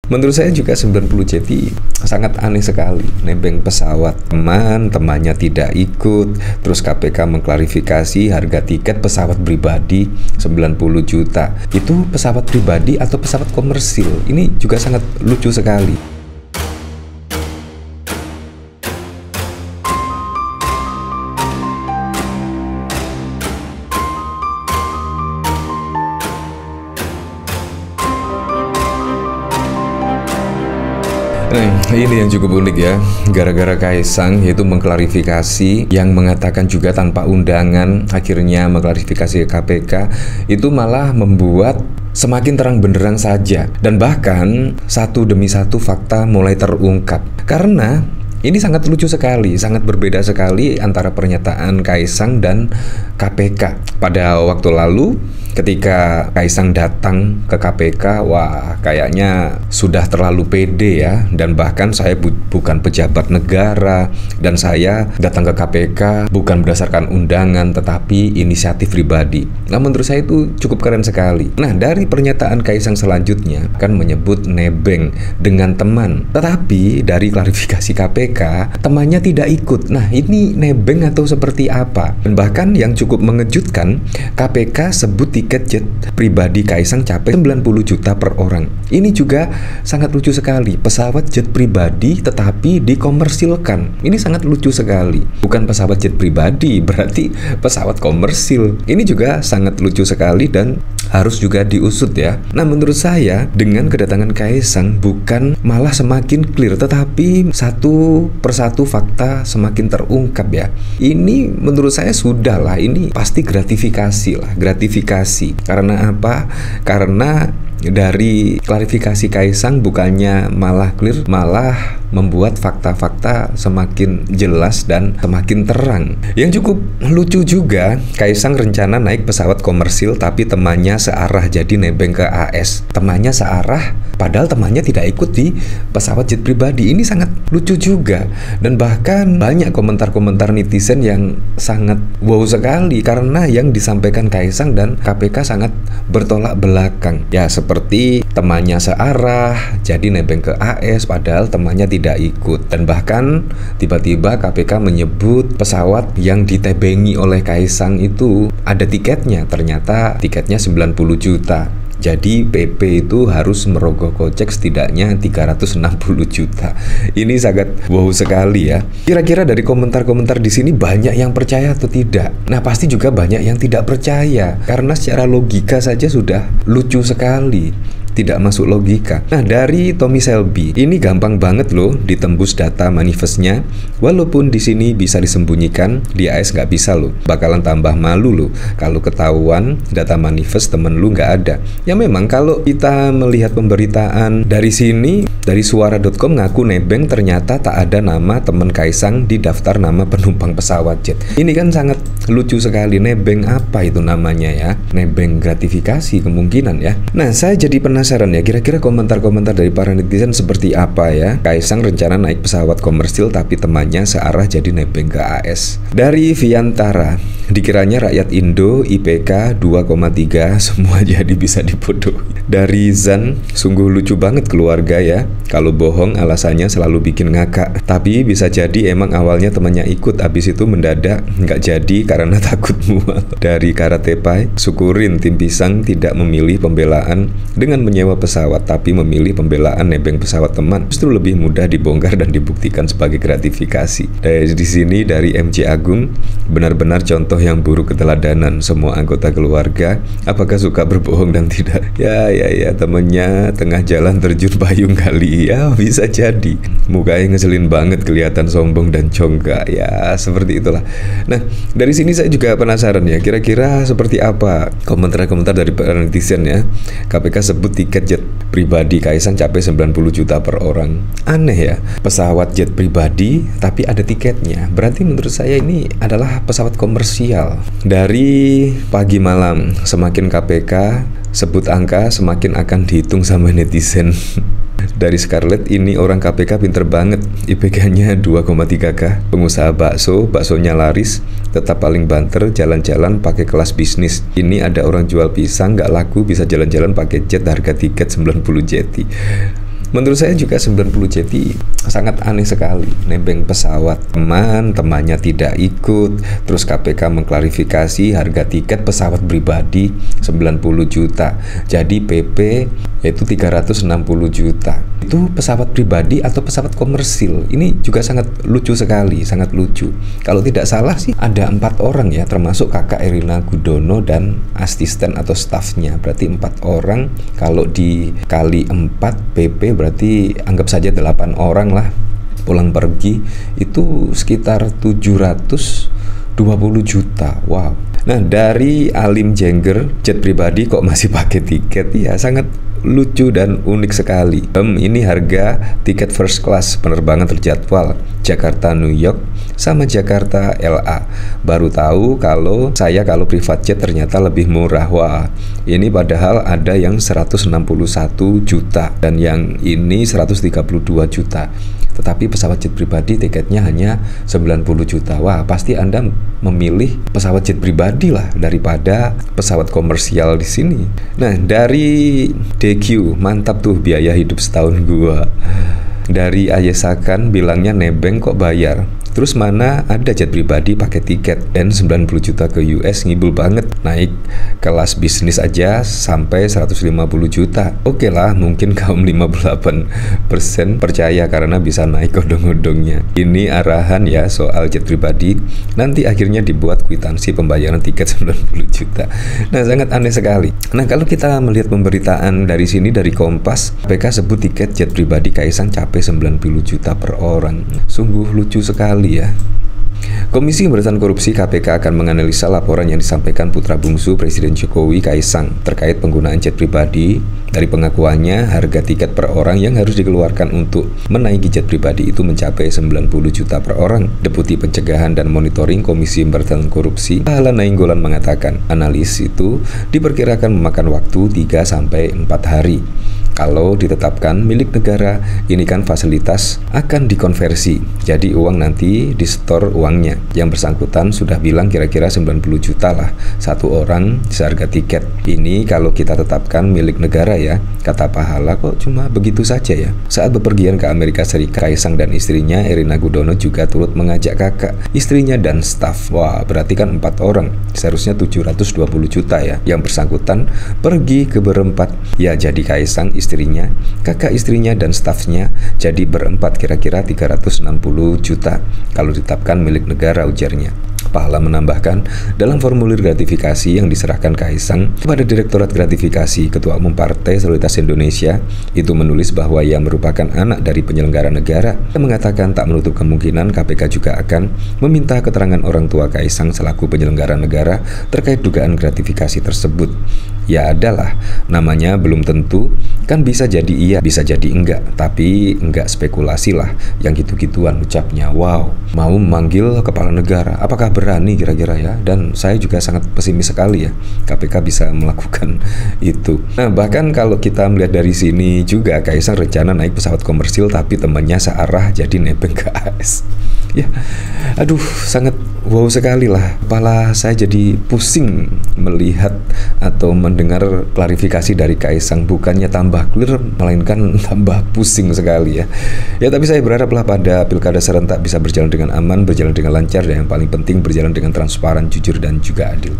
Menurut saya juga 90 jeti sangat aneh sekali. Nebeng pesawat temannya tidak ikut, terus KPK mengklarifikasi harga tiket pesawat pribadi 90 juta. Itu pesawat pribadi atau pesawat komersil? Ini juga sangat lucu sekali. Nah, ini yang cukup unik ya, gara-gara Kaisang yaitu mengklarifikasi yang mengatakan juga tanpa undangan, akhirnya mengklarifikasi ke KPK, itu malah membuat semakin terang benderang saja. Dan bahkan satu demi satu fakta mulai terungkap. Karena ini sangat lucu sekali, sangat berbeda sekali antara pernyataan Kaisang dan KPK. Pada waktu lalu, ketika Kaisang datang ke KPK, wah kayaknya sudah terlalu pede ya. Dan bahkan saya bukan pejabat negara, dan saya datang ke KPK bukan berdasarkan undangan, tetapi inisiatif pribadi. Nah, menurut saya itu cukup keren sekali. Nah, dari pernyataan Kaisang selanjutnya kan menyebut nebeng dengan teman, tetapi dari klarifikasi KPK, temannya tidak ikut. Nah, ini nebeng atau seperti apa? Dan bahkan yang cukup mengejutkan, KPK sebut tiket jet pribadi Kaisang capai 90 juta per orang. Ini juga sangat lucu sekali. Pesawat jet pribadi tetapi dikomersilkan. Ini sangat lucu sekali. Bukan pesawat jet pribadi, berarti pesawat komersil. Ini juga sangat lucu sekali dan harus juga diusut ya. Nah, menurut saya dengan kedatangan Kaisang bukan malah semakin clear, tetapi satu persatu fakta semakin terungkap ya. Ini menurut saya sudah lah, ini pasti gratifikasi lah, gratifikasi. Karena apa? Karena dari klarifikasi Kaisang bukannya malah clear, malah membuat fakta-fakta semakin jelas dan semakin terang. Yang cukup lucu juga, Kaisang rencana naik pesawat komersil tapi temannya searah, jadi nebeng ke AS. Temannya searah, padahal temannya tidak ikut di pesawat jet pribadi. Ini sangat lucu juga. Dan bahkan banyak komentar-komentar netizen yang sangat wow sekali karena yang disampaikan Kaisang dan KPK sangat bertolak belakang. Ya, seperti temannya searah, jadi nebeng ke AS, padahal temannya tidak ikut. Dan bahkan tiba-tiba KPK menyebut pesawat yang ditebengi oleh Kaisang itu ada tiketnya, ternyata tiketnya 90 juta. Jadi PP itu harus merogoh kocek setidaknya 360 juta. Ini sangat wow sekali ya. Kira-kira dari komentar-komentar di sini banyak yang percaya atau tidak? Nah, pasti juga banyak yang tidak percaya karena secara logika saja sudah lucu sekali. Tidak masuk logika. Nah, dari Tommy Selby, ini gampang banget loh ditembus data manifestnya. Walaupun di sini bisa disembunyikan, di AS nggak bisa loh. Bakalan tambah malu loh kalau ketahuan data manifest temen lu nggak ada. Ya memang kalau kita melihat pemberitaan dari sini, dari suara.com ngaku nebeng, ternyata tak ada nama temen Kaisang di daftar nama penumpang pesawat jet. Ini kan sangat lucu sekali. Nebeng apa itu namanya ya? Nebeng gratifikasi kemungkinan ya. Nah, saya jadi penasaran ya, kira-kira komentar-komentar dari para netizen seperti apa ya? Kaisang rencana naik pesawat komersil tapi temannya searah jadi nebeng ke AS. Dari Viantara, dikiranya rakyat Indo IPK 2,3 semua jadi bisa dibodohi. Dari Zan, sungguh lucu banget keluarga ya. Kalau bohong alasannya selalu bikin ngakak. Tapi bisa jadi emang awalnya temannya ikut, abis itu mendadak nggak jadi karena takut mual. Dari Karate Pai, syukurin tim pisang tidak memilih pembelaan dengan menyewa pesawat, tapi memilih pembelaan nebeng pesawat teman. Justru lebih mudah dibongkar dan dibuktikan sebagai gratifikasi. Di sini dari MC Agung, benar-benar contoh yang buruk keteladanan semua anggota keluarga. Apakah suka berbohong dan tidak? Ya, temennya tengah jalan terjun payung kali ya, bisa jadi. Mukanya ngeselin banget, kelihatan sombong dan congkak. Ya, seperti itulah. Nah, dari sini saya juga penasaran ya, kira-kira seperti apa komentar-komentar dari netizen ya. KPK sebut tiket jet pribadi Kaisang capai 90 juta per orang. Aneh ya, pesawat jet pribadi tapi ada tiketnya. Berarti menurut saya ini adalah pesawat komersial. Dari Pagi Malam, semakin KPK sebut angka semakin akan dihitung sama netizen. Dari Scarlett, ini orang KPK pinter banget, IPK-nya 2,3K. Pengusaha baksonya laris, tetap paling banter, jalan-jalan pakai kelas bisnis. Ini ada orang jual pisang nggak laku bisa jalan-jalan pakai jet, harga tiket 90 jeti. Menurut saya juga 90 Jeti sangat aneh sekali. Nebeng pesawat, temannya tidak ikut, terus KPK mengklarifikasi harga tiket pesawat pribadi 90 juta. Jadi PP yaitu 360 juta. Itu pesawat pribadi atau pesawat komersil? Ini juga sangat lucu sekali, sangat lucu. Kalau tidak salah sih ada 4 orang ya, termasuk kakak Erina Gudono dan asisten atau stafnya. Berarti 4 orang. Kalau dikali 4 PP berarti anggap saja 8 orang lah pulang pergi, itu sekitar 720 juta. Wow. Nah, dari Alim Jengger, jet pribadi kok masih pakai tiket? Ya, sangat lucu dan unik sekali. Ini harga tiket first class penerbangan terjadwal Jakarta New York sama Jakarta LA. Baru tahu kalau privat jet ternyata lebih murah. Wah, ini padahal ada yang 161 juta dan yang ini 132 juta. Tetapi pesawat jet pribadi tiketnya hanya 90 juta. Wah, pasti Anda memilih pesawat jet pribadi lah daripada pesawat komersial di sini. Nah, dari DQ, mantap tuh biaya hidup setahun gua. Dari Ayesakan bilangnya nebeng kok bayar. Terus mana ada jet pribadi pakai tiket dan 90 juta ke US, ngibul banget. Naik kelas bisnis aja sampai 150 juta. Oke lah, mungkin kaum 58% percaya karena bisa naik odong-odongnya. Ini arahan ya soal jet pribadi. Nanti akhirnya dibuat kwitansi pembayaran tiket 90 juta. Nah, sangat aneh sekali. Nah, kalau kita melihat pemberitaan dari sini, dari Kompas, KPK sebut tiket jet pribadi Kaisang capai 90 juta per orang. Sungguh lucu sekali ya. Komisi Pemberantasan Korupsi KPK akan menganalisa laporan yang disampaikan putra bungsu Presiden Jokowi, Kaisang, terkait penggunaan jet pribadi. Dari pengakuannya, harga tiket per orang yang harus dikeluarkan untuk menaiki jet pribadi itu mencapai 90 juta per orang. Deputi Pencegahan dan Monitoring Komisi Pemberantasan Korupsi, Pahala Nainggolan mengatakan, analis itu diperkirakan memakan waktu 3-4 hari. Kalau ditetapkan milik negara, ini kan fasilitas akan dikonversi. Jadi uang nanti disetor uangnya. Yang bersangkutan sudah bilang kira-kira 90 juta lah satu orang seharga tiket. Ini kalau kita tetapkan milik negara ya, kata Pahala. Kok cuma begitu saja ya? Saat bepergian ke Amerika Serikat, Kaisang dan istrinya Erina Gudono juga turut mengajak kakak, istrinya dan staf. Wah, berarti kan 4 orang. Seharusnya 720 juta ya. Yang bersangkutan pergi ke berempat. Ya, jadi Kaisang, istrinya, kakak istrinya dan stafnya jadi berempat, kira-kira 360 juta kalau ditetapkan milik negara, ujarnya. Pahala menambahkan, dalam formulir gratifikasi yang diserahkan Kaisang kepada Direktorat Gratifikasi Ketua Umum Partai Solidaritas Indonesia, itu menulis bahwa ia merupakan anak dari penyelenggara negara. Ia mengatakan tak menutup kemungkinan KPK juga akan meminta keterangan orang tua Kaisang selaku penyelenggara negara terkait dugaan gratifikasi tersebut. Ya adalah, namanya belum tentu, kan bisa jadi iya, bisa jadi enggak, tapi enggak spekulasi lah, yang gitu-gituan ucapnya. Wow, mau memanggil kepala negara, apakah berani kira-kira ya? Dan saya juga sangat pesimis sekali ya, KPK bisa melakukan itu. Nah, bahkan kalau kita melihat dari sini juga, Kaisang rencana naik pesawat komersil, tapi temannya searah jadi nebeng ke AS. Ya, aduh, sangat wow sekali lah. Kepala saya jadi pusing melihat atau mendengar klarifikasi dari Kaisang. Bukannya tambah clear, melainkan tambah pusing sekali ya. Ya, tapi saya berharaplah pada pilkada serentak bisa berjalan dengan aman, berjalan dengan lancar, dan yang paling penting berjalan dengan transparan, jujur, dan juga adil.